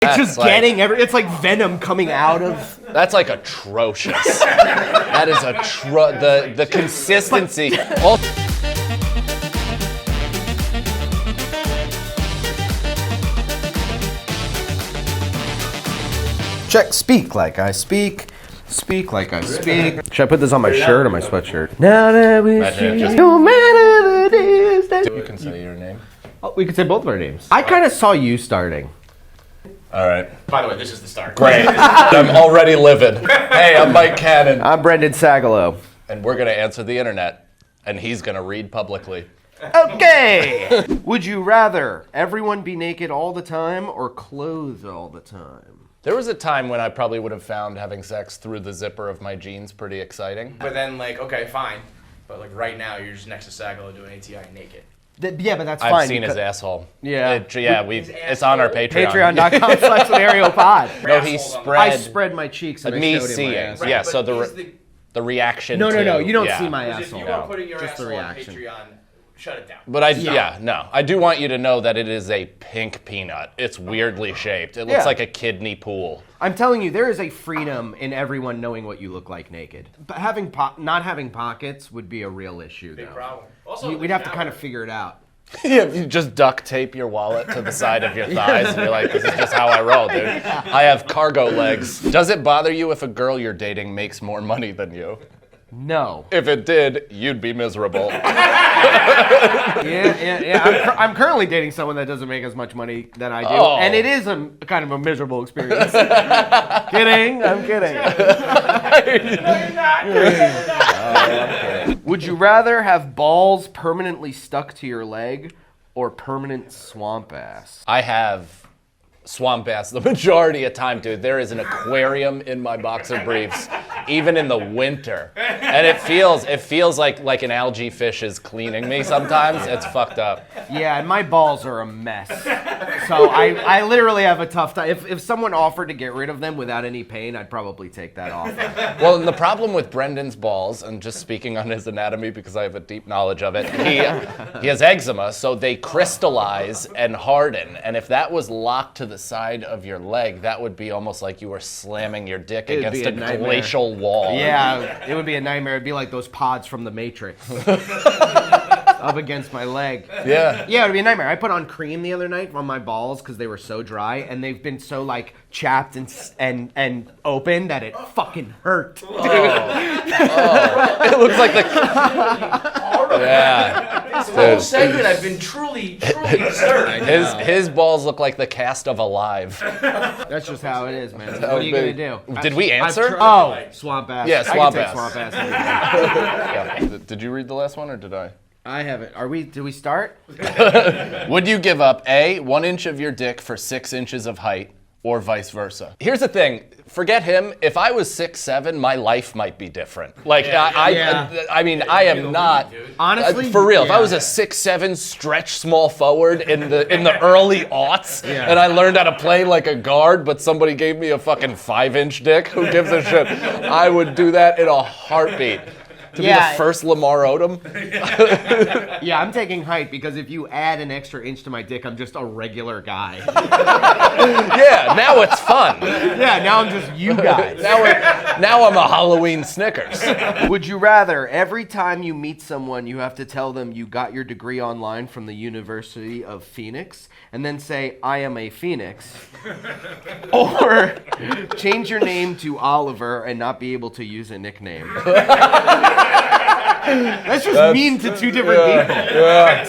It's just getting it's like venom coming out of. That's like atrocious. That is the consistency. Check. Speak like I speak. Speak like I speak. Should I put this on my shirt or my sweatshirt? Now that we see, no matter the days that... You can say your name. Oh, we can say both of our names. I kind of saw you starting. All right. By the way, this is the start. Great. I'm already livid. Hey, I'm Mike Cannon. I'm Brendan Sagalow. And we're going to answer the internet. And he's going to read publicly. Okay. Would you rather everyone be naked all the time or clothed all the time? There was a time when I probably would have found having sex through the zipper of my jeans pretty exciting. But then, okay, fine. But, right now, you're just next to Sagalow doing ATI naked. Yeah, but that's fine. I've seen his asshole. Yeah. It's on our Patreon. Patreon.com/scenariopod. No, he spread. I spread my cheeks and me I showed him seeing. my asshole. Yeah, so the reaction. No, you don't yeah. see my If asshole. you are putting your Just the asshole on reaction. Patreon, shut it down. But I do want you to know that it is a pink peanut. It's weirdly shaped. It looks like a kidney pool. I'm telling you, there is a freedom in everyone knowing what you look like naked. But not having pockets would be a real issue, Big though. problem. Also, We'd have to kind of figure it out. Yeah, you just duct tape your wallet to the side of your thighs and you're like, this is just how I roll, dude. I have cargo legs. Does it bother you if a girl you're dating makes more money than you? No. If it did, you'd be miserable. Yeah. I'm currently dating someone that doesn't make as much money than I do, and it is a kind of a miserable experience. Kidding. I'm kidding. No, you're not. Would you rather have balls permanently stuck to your leg or permanent swamp ass? I have swamp ass the majority of time, dude. There is an aquarium in my boxer briefs, even in the winter, and it feels like an algae fish is cleaning me sometimes. It's fucked up. Yeah, and my balls are a mess. So I literally have a tough time. If someone offered to get rid of them without any pain, I'd probably take that offer. Well, and the problem with Brendan's balls, and just speaking on his anatomy because I have a deep knowledge of it, he has eczema, so they crystallize and harden, and if that was locked to the side of your leg, that would be almost like you were slamming your dick against a glacial wall. Yeah, it would be a nightmare. It'd be like those pods from the Matrix. Up against my leg. Yeah. Yeah, it'd be a nightmare. I put on cream the other night on my balls because they were so dry, and they've been so chapped and open that it fucking hurt. Oh. It looks like the. Yeah. This whole segment, I've been truly disturbed. His balls look like the cast of Alive. That's just how it is, man. What are you gonna do? Did we answer? Swamp ass. Yeah, swamp ass. Swamp ass. Yeah. Did you read the last one or did I? I haven't. Did we start? Would you give up A, 1 inch of your dick for 6 inches of height, or vice versa? Here's the thing. Forget him. If I was 6'7", my life might be different. I mean, I am not. Honestly, for real. If I was a 6'7" stretch small forward in the early aughts, and I learned how to play like a guard, but somebody gave me a fucking 5-inch dick, who gives a shit? I would do that in a heartbeat. To be the first Lamar Odom? Yeah, I'm taking height because if you add an extra inch to my dick, I'm just a regular guy. Yeah, now it's fun. Yeah, now I'm just you guys. Now I'm a Halloween Snickers. Would you rather every time you meet someone, you have to tell them you got your degree online from the University of Phoenix, and then say, I am a Phoenix, or change your name to Oliver and not be able to use a nickname? That's mean to two different people. Yeah.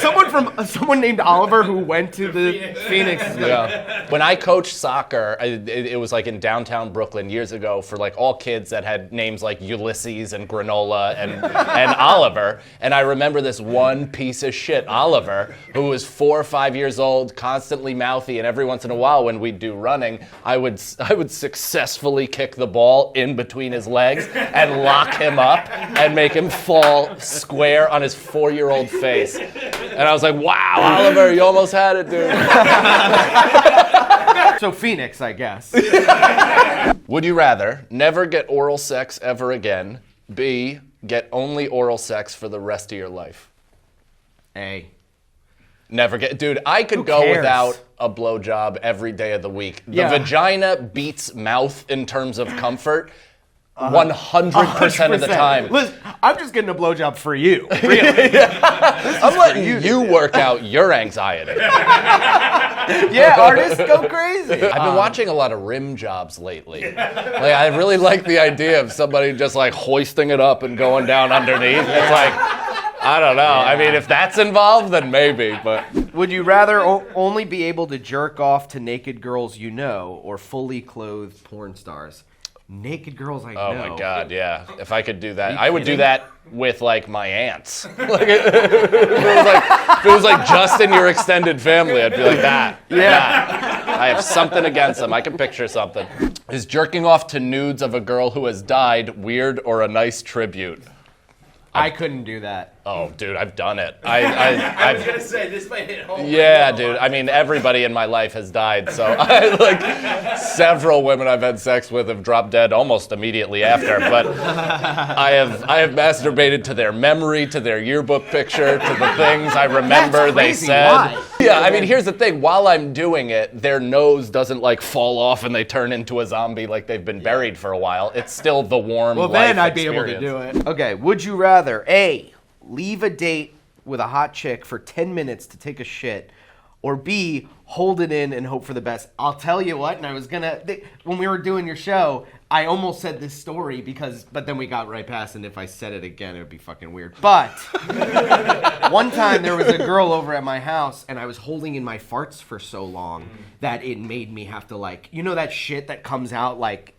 Someone named Oliver who went to the Phoenix. Yeah. When I coached soccer, it was like in downtown Brooklyn years ago for like all kids that had names like Ulysses and Granola and Oliver. And I remember this one piece of shit, Oliver, who was 4 or 5 years old, constantly mouthy, and every once in a while when we'd do running, I would successfully kick the ball in between his legs and lock him up and make him fall square on his 4-year-old face. And I was like, wow, Oliver, you almost had it, dude. So Phoenix, I guess. Would you rather never get oral sex ever again, B, get only oral sex for the rest of your life? A. Never get, dude, I could Who go cares? without a blowjob every day of the week. The Yeah. vagina beats mouth in terms of comfort 100% of the time. Listen, I'm just getting a blowjob for you. Really. I'm letting you work out your anxiety. Yeah, artists go crazy. I've been watching a lot of rim jobs lately. Like, I really like the idea of somebody just like hoisting it up and going down underneath. It's like, I don't know. I mean, if that's involved, then maybe, but. Would you rather only be able to jerk off to naked girls you know or fully clothed porn stars? Naked girls I know. Oh my God, yeah. If I could do that, you I would do kidding? that with like my aunts. Like, if it was like just in your extended family, I'd be like that. Yeah. I have something against them. I can picture something. Is jerking off to nudes of a girl who has died weird or a nice tribute? I couldn't do that. Oh, dude, I've done it. I was gonna say this might hit home. Yeah, dude. I mean, everybody in my life has died, so several women I've had sex with have dropped dead almost immediately after. But I have masturbated to their memory, to their yearbook picture, to the things I remember That's they crazy. said. Why? Yeah, I mean, here's the thing. While I'm doing it, their nose doesn't like fall off and they turn into a zombie like they've been buried for a while. It's still the warm Well, life then I'd be able to experience. do it. Okay, would you rather A, leave a date with a hot chick for 10 minutes to take a shit, or B, hold it in and hope for the best? I'll tell you what, and I was gonna, when we were doing your show, I almost said this story but then we got right past, and if I said it again, it would be fucking weird. But one time there was a girl over at my house, and I was holding in my farts for so long that it made me have to that shit that comes out like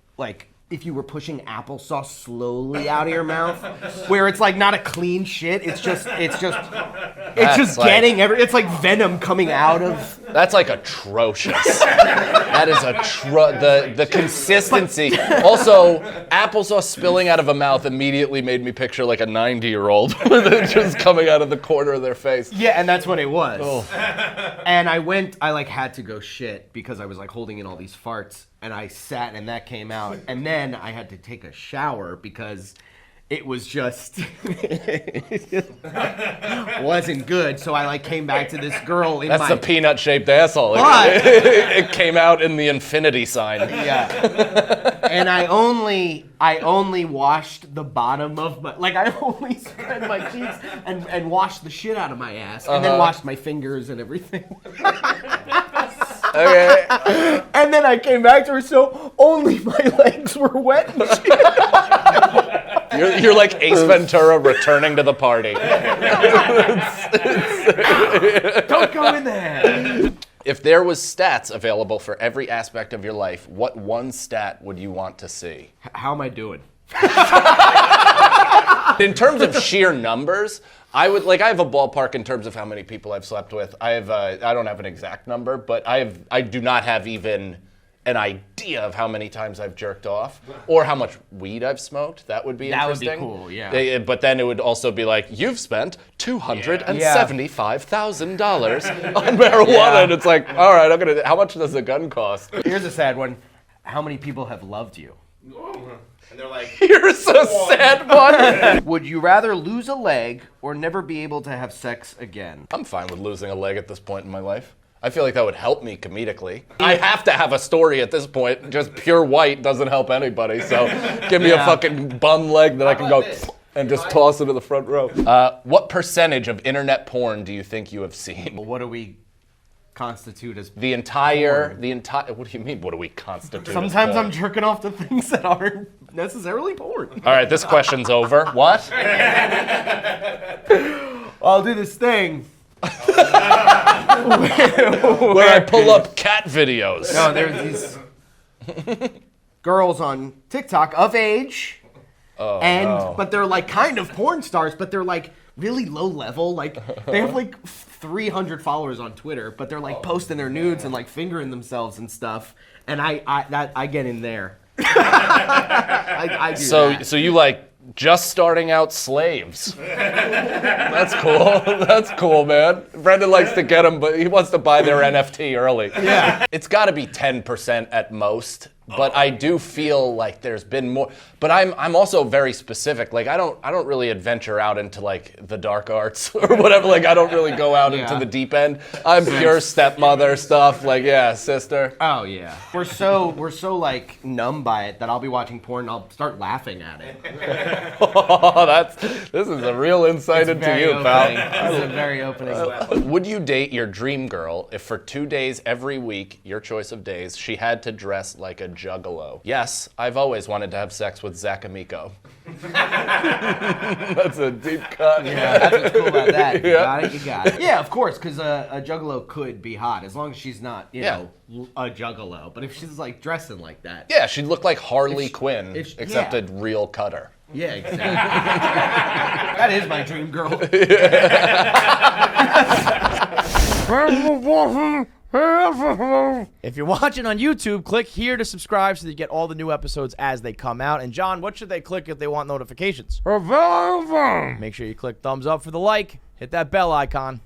if you were pushing applesauce slowly out of your mouth, where it's like not a clean shit, it's just like- getting it's like venom coming out of. That's like atrocious. That is the consistency. Also, applesauce spilling out of a mouth immediately made me picture like a 90-year-old with it just coming out of the corner of their face. Yeah, and that's what it was. Oh. And I had to go shit because I was like holding in all these farts, and I sat and that came out, and then I had to take a shower because it was just wasn't good. So I came back to this girl in That's the peanut-shaped asshole. But- It came out in the infinity sign. Yeah. And I only washed the bottom of my, I only spread my cheeks and washed the shit out of my ass, and then washed my fingers and everything. Okay. And then I came back to her, so only my legs were wet and shit. You're like Ace Ventura returning to the party. Don't go in there. If there was stats available for every aspect of your life, what one stat would you want to see? How am I doing? In terms of sheer numbers, I have a ballpark in terms of how many people I've slept with. I don't have an exact number, but I do not have even an idea of how many times I've jerked off or how much weed I've smoked. That would be interesting. That would be cool, yeah. But then it would also be like, you've spent $275,000 on marijuana, Yeah. and it's like, all right, how much does a gun cost? Here's a sad one. How many people have loved you? And they're like, Here's a sad one. Would you rather lose a leg or never be able to have sex again? I'm fine with losing a leg at this point in my life. I feel like that would help me comedically. I have to have a story at this point. Just pure white doesn't help anybody, so give me a fucking bum leg that I can go and just toss into the front row. What percentage of internet porn do you think you have seen? What do we constitute as The entire, what do you mean, what do we constitute as Sometimes porn? I'm jerking off to things that aren't necessarily porn. All right, this question's over. What? I'll do this thing. Where I pull up cat videos. No, there's these girls on TikTok of age, but they're kind of porn stars, but they're really low level. They have 300 followers on Twitter, but they're posting their nudes and fingering themselves and stuff. And I get in there. I do that. So you just starting out slaves. That's cool. That's cool, man. Brendan likes to get them, but he wants to buy their NFT early. Yeah. It's got to be 10% at most. But I do feel like there's been more. But I'm also very specific. Like I don't really adventure out into like the dark arts or whatever. Like I don't really go out into the deep end. I'm pure stepmother stuff. Like sister. Oh yeah. We're so like numb by it that I'll be watching porn and I'll start laughing at it. This is a real insight into you, pal. This is very opening. Would you date your dream girl if for 2 days every week, your choice of days, she had to dress like a Juggalo? Yes, I've always wanted to have sex with Zach Amico. That's a deep cut. Yeah, that's what's cool about that. You got it. Yeah, of course, because a Juggalo could be hot as long as she's not, you know, a Juggalo. But if she's like dressing like that, yeah, she'd look like Harley Quinn, except a real cutter. Yeah, exactly. That is my dream girl. If you're watching on YouTube, click here to subscribe so that you get all the new episodes as they come out. And John, what should they click if they want notifications? Make sure you click thumbs up for the like. Hit that bell icon.